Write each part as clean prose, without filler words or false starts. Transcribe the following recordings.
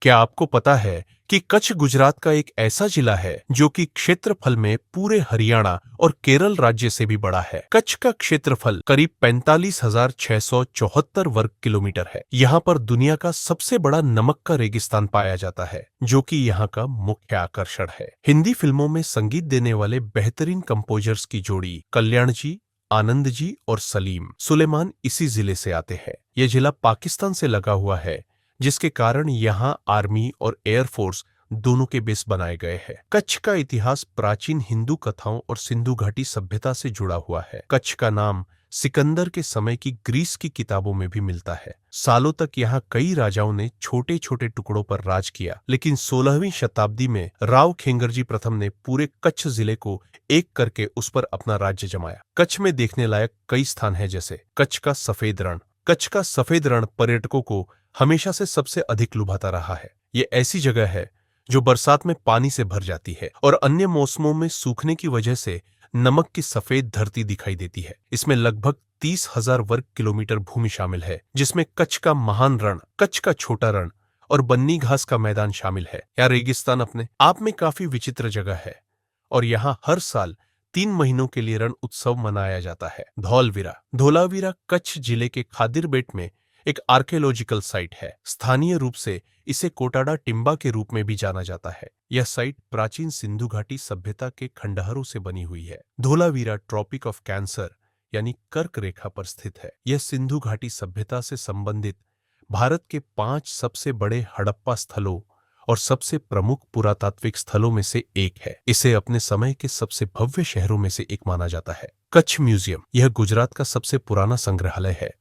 क्या आपको पता है कि कच्छ गुजरात का एक ऐसा जिला है जो कि क्षेत्रफल में पूरे हरियाणा और केरल राज्य से भी बड़ा है। कच्छ का क्षेत्रफल करीब 45,674 वर्ग किलोमीटर है। यहाँ पर दुनिया का सबसे बड़ा नमक का रेगिस्तान पाया जाता है, जो कि यहाँ का मुख्य आकर्षण है। हिंदी फिल्मों में संगीत देने वाले बेहतरीन कंपोजर्स की जोड़ी कल्याण जी, आनंद जी और सलीम सुलेमान इसी जिले से आते हैं। यह जिला पाकिस्तान से लगा हुआ है, जिसके कारण यहाँ आर्मी और एयरफोर्स दोनों के बेस बनाए गए हैं। कच्छ का इतिहास प्राचीन हिंदू कथाओं और सिंधु घाटी सभ्यता से जुड़ा हुआ है। कच्छ का नाम सिकंदर के समय की ग्रीस की किताबों में भी मिलता है। सालों तक यहाँ कई राजाओं ने छोटे छोटे टुकड़ों पर राज किया, लेकिन 16वीं शताब्दी में राव खेंगरजी प्रथम ने पूरे कच्छ जिले को एक करके उस पर अपना राज्य जमाया। कच्छ में देखने लायक कई स्थान हैं, जैसे कच्छ का सफेद रण। कच्छ का सफेद रण पर्यटकों को हमेशा से सबसे अधिक लुभाता रहा है। ये ऐसी जगह है जो बरसात में पानी से भर जाती है और अन्य मौसमों में सूखने की वजह से नमक की सफेद धरती दिखाई देती है। इसमें लगभग 30,000 वर्ग किलोमीटर भूमि शामिल है, जिसमें कच्छ का महान रण, कच्छ का छोटा रण और बन्नी घास का मैदान शामिल है। यह रेगिस्तान अपने आप में काफी विचित्र जगह है और यहाँ हर साल 3 महीनों के लिए रण उत्सव मनाया जाता है। धौलवीरा धौलावीरा कच्छ जिले के खादिर बेट में एक आर्कियोलॉजिकल साइट है। स्थानीय रूप से इसे कोटाडा टिम्बा के रूप में भी जाना जाता है। यह साइट प्राचीन सिंधु घाटी सभ्यता के खंडहरों से बनी हुई है। धौलावीरा ट्रॉपिक ऑफ कैंसर यानी कर्क रेखा पर स्थित है। यह सिंधु घाटी सभ्यता से संबंधित भारत के 5 सबसे बड़े हड़प्पा स्थलों और सबसे प्रमुख पुरातात्विक स्थलों में से एक है। इसे अपने समय के सबसे भव्य शहरों में से एक माना जाता है। कच्छ म्यूजियम यह गुजरात का सबसे पुराना संग्रहालय है,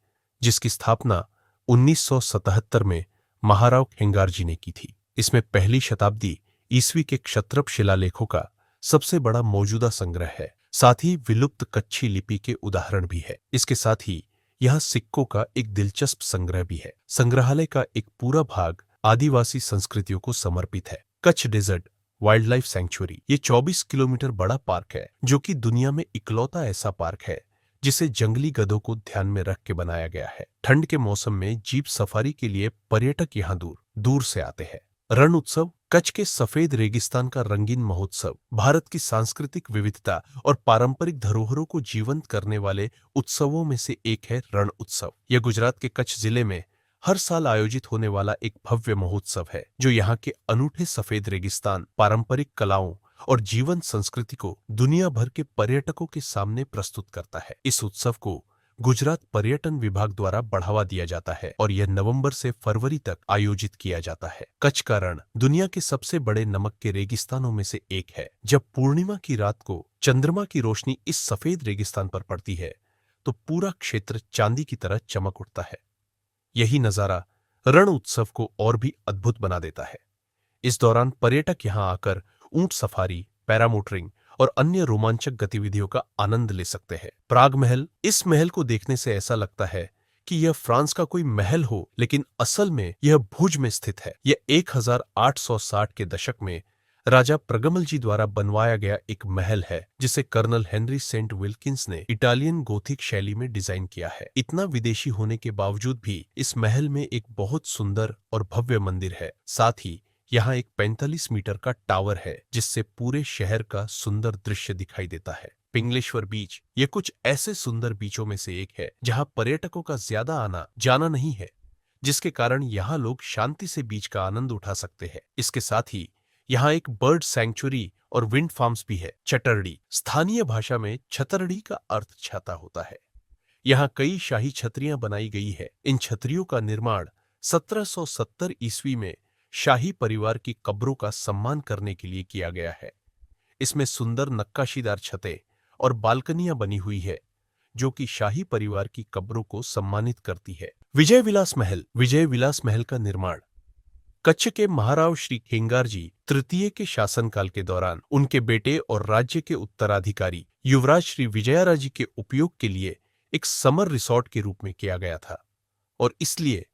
जिसकी स्थापना 1977 में महाराव खेंगारजी ने की थी। इसमें पहली शताब्दी ईस्वी के क्षत्रप शिलालेखों का सबसे बड़ा मौजूदा संग्रह है। साथ ही विलुप्त कच्छी लिपि के उदाहरण भी है। इसके साथ ही यहाँ सिक्कों का एक दिलचस्प संग्रह भी है। संग्रहालय का एक पूरा भाग आदिवासी संस्कृतियों को समर्पित है। Kutch desert wild life sanctuary ये 24 किलोमीटर बड़ा पार्क है, जो कि दुनिया में इकलौता ऐसा पार्क है जिसे जंगली गधों को ध्यान में रख के बनाया गया है। ठंड के मौसम में जीप सफारी के लिए पर्यटक यहाँ दूर दूर से आते हैं। रण उत्सव कच्छ के सफेद रेगिस्तान का रंगीन महोत्सव भारत की सांस्कृतिक विविधता और पारंपरिक धरोहरों को जीवंत करने वाले उत्सवों में से एक है रण उत्सव। यह गुजरात के कच्छ जिले में हर साल आयोजित होने वाला एक भव्य महोत्सव है, जो यहाँ के अनूठे सफेद रेगिस्तान, पारंपरिक कलाओं और जीवंत संस्कृति को दुनिया भर के पर्यटकों के सामने प्रस्तुत करता है। इस उत्सव को गुजरात पर्यटन विभाग द्वारा बढ़ावा दिया जाता है और यह नवंबर से फरवरी तक आयोजित किया जाता है। कच्छ का रण दुनिया के सबसे बड़े नमक के रेगिस्तानों में से एक है। जब पूर्णिमा की रात को चंद्रमा की रोशनी इस सफेद रेगिस्तान पर पड़ती है, तो पूरा क्षेत्र चांदी की तरह चमक उठता है। यही नजारा रण उत्सव को और भी अद्भुत बना देता है। इस दौरान पर्यटक यहाँ आकर ऊंट सफारी, पैरामोटरिंग और अन्य रोमांचक गतिविधियों का आनंद ले सकते हैं। प्राग महल इस महल को देखने से ऐसा लगता है कि यह फ्रांस का कोई महल हो, लेकिन असल में यह भुज में स्थित है। यह 1860 के दशक में राजा प्रगमल जी द्वारा बनवाया गया एक महल है, जिसे कर्नल हेनरी सेंट विल्किंस ने इटालियन गोथिक शैली में डिजाइन किया है। इतना विदेशी होने के बावजूद भी इस महल में एक बहुत सुंदर और भव्य मंदिर है। साथ ही यहाँ एक 45 मीटर का टावर है, जिससे पूरे शहर का सुंदर दृश्य दिखाई देता है। पिंगलेश्वर बीच ये कुछ ऐसे सुंदर बीचों में से एक है जहाँ पर्यटकों का ज्यादा आना जाना नहीं है, जिसके कारण यहाँ लोग शांति से बीच का आनंद उठा सकते हैं। इसके साथ ही यहाँ एक बर्ड सैंक्चुरी और विंड फार्म्स भी है। छतरड़ी स्थानीय भाषा में छतरड़ी का अर्थ छाता होता है। यहाँ कई शाही छतरियां बनाई गई है। इन छतरियों का निर्माण 1770 ईस्वी में शाही परिवार की कब्रों का सम्मान करने के लिए किया गया है। इसमें सुंदर नक्काशीदार छतें और बालकनियां बनी हुई है, जो कि शाही परिवार की कब्रों को सम्मानित करती है। विजय विलास महल का निर्माण कच्छ के महाराव श्री खेंगारजी तृतीय के शासनकाल के दौरान उनके बेटे और राज्य के उत्तराधिकारी युवराज श्री विजयाराजी के उपयोग के लिए एक समर रिसोर्ट के रूप में किया गया था, और इसलिए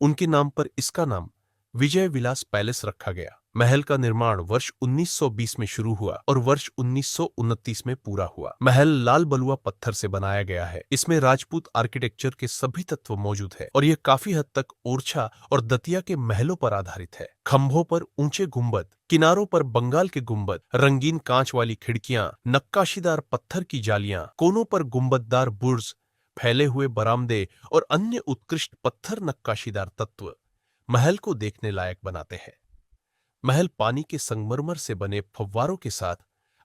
उनके नाम पर इसका नाम विजय विलास पैलेस रखा गया। महल का निर्माण वर्ष 1920 में शुरू हुआ और वर्ष 1929 में पूरा हुआ। महल लाल बलुआ पत्थर से बनाया गया है। इसमें राजपूत आर्किटेक्चर के सभी तत्व मौजूद है और यह काफी हद तक ओरछा और दतिया के महलों पर आधारित है। खंभों पर ऊंचे गुंबद, किनारों पर बंगाल के गुंबद, रंगीन कांच वाली खिड़कियां, नक्काशीदार पत्थर की जालियां, कोनों पर गुंबददार बुर्ज, फैले हुए बरामदे और अन्य उत्कृष्ट पत्थर नक्काशीदार तत्व महल को देखने लायक बनाते हैं। महल पानी के संगमरमर से बने फव्वारों के साथ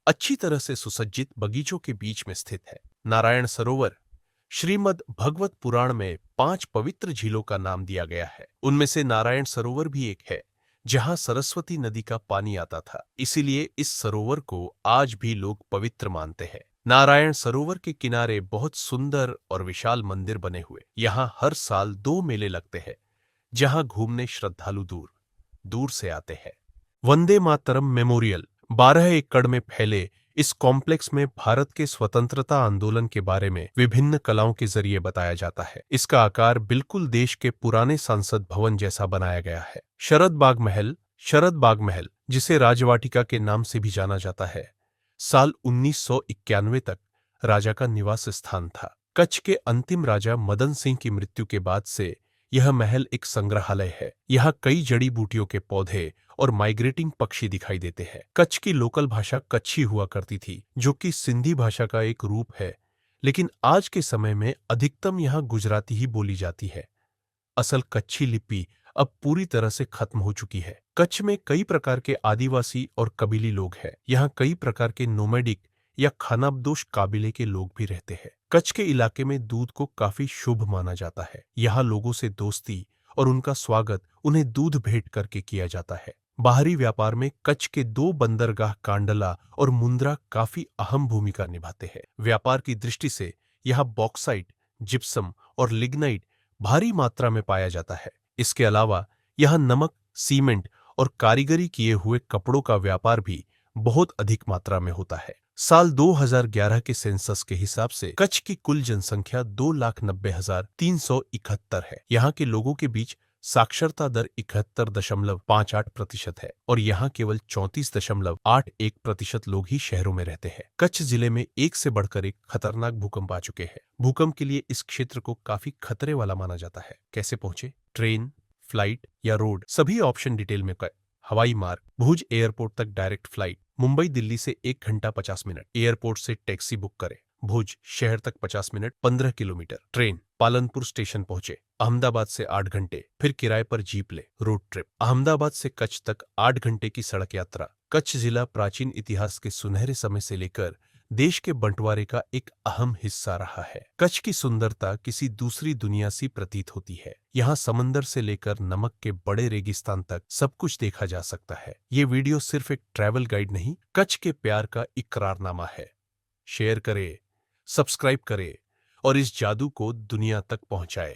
अच्छी तरह से सुसज्जित बगीचों के बीच में स्थित है। नारायण सरोवर श्रीमद् भगवत पुराण में 5 पवित्र झीलों का नाम दिया गया है। उनमें से नारायण सरोवर भी एक है, जहां सरस्वती नदी का पानी आता था। इसीलिए इस सरोवर को आज भी लोग पवित्र मानते हैं। नारायण सरोवर के किनारे बहुत सुंदर और विशाल मंदिर बने हुए। यहाँ हर साल 2 मेले लगते हैं, जहां घूमने श्रद्धालु दूर दूर से आते हैं। वंदे मातरम मेमोरियल 12 एकड़ में फैले इस कॉम्प्लेक्स में भारत के स्वतंत्रता आंदोलन के बारे में विभिन्न कलाओं के जरिए बताया जाता है। इसका आकार बिल्कुल देश के पुराने संसद भवन जैसा बनाया गया है। शरद बाग महल, जिसे राजवाटिका के नाम से भी जाना जाता है, साल 1991 तक राजा का निवास स्थान था। कच्छ के अंतिम राजा मदन सिंह की मृत्यु के बाद से यह महल एक संग्रहालय है। यहाँ कई जड़ी बूटियों के पौधे और माइग्रेटिंग पक्षी दिखाई देते हैं। कच्छ की लोकल भाषा कच्छी हुआ करती थी, जो कि सिंधी भाषा का एक रूप है, लेकिन आज के समय में अधिकतम यहाँ गुजराती ही बोली जाती है। असल कच्छी लिपि अब पूरी तरह से खत्म हो चुकी है। कच्छ में कई प्रकार के आदिवासी और कबीली लोग हैं। यहाँ कई प्रकार के नोमैडिक या खानाबदोश काबिले के लोग भी रहते हैं। कच्छ के इलाके में दूध को काफी शुभ माना जाता है। यहाँ लोगों से दोस्ती और उनका स्वागत उन्हें दूध भेंट करके किया जाता है। बाहरी व्यापार में कच्छ के 2 बंदरगाह कांडला और मुंद्रा काफी अहम भूमिका निभाते हैं। व्यापार की दृष्टि से यहाँ बॉक्साइट, जिप्सम और लिग्नाइट भारी मात्रा में पाया जाता है। इसके अलावा यहाँ नमक, सीमेंट और कारीगरी किए हुए कपड़ों का व्यापार भी बहुत अधिक मात्रा में होता है। साल 2011 के सेंसस के हिसाब से कच्छ की कुल जनसंख्या 2,90,371 है। यहाँ के लोगों के बीच साक्षरता दर 71.58% है और यहाँ केवल 34.81% लोग ही शहरों में रहते हैं। कच्छ जिले में एक से बढ़कर एक खतरनाक भूकंप आ चुके हैं। भूकंप के लिए इस क्षेत्र को काफी खतरे वाला माना जाता है। कैसे पहुंचे? ट्रेन, फ्लाइट या रोड, सभी ऑप्शन डिटेल में कर। हवाई मार्ग, भुज एयरपोर्ट तक डायरेक्ट फ्लाइट, मुंबई दिल्ली से 1 घंटा 50 मिनट, एयरपोर्ट से टैक्सी बुक करें। भुज शहर तक 50 minute 15 kilometre. Train Palanpur station पहुंचे, अहमदाबाद से 8 घंटे, फिर किराए पर जीप ले। रोड ट्रिप अहमदाबाद से कच्छ तक 8 घंटे की सड़क यात्रा। कच्छ जिला प्राचीन इतिहास के सुनहरे समय से लेकर देश के बंटवारे का एक अहम हिस्सा रहा है। कच्छ की सुंदरता किसी दूसरी दुनिया सी प्रतीत होती है। यहाँ समंदर से लेकर नमक के बड़े रेगिस्तान तक सब कुछ देखा जा सकता है। ये वीडियो सिर्फ एक ट्रैवल गाइड नहीं, कच्छ के प्यार का इकरारनामा है। शेयर करें, सब्सक्राइब करें और इस जादू को दुनिया तक पहुंचाएं।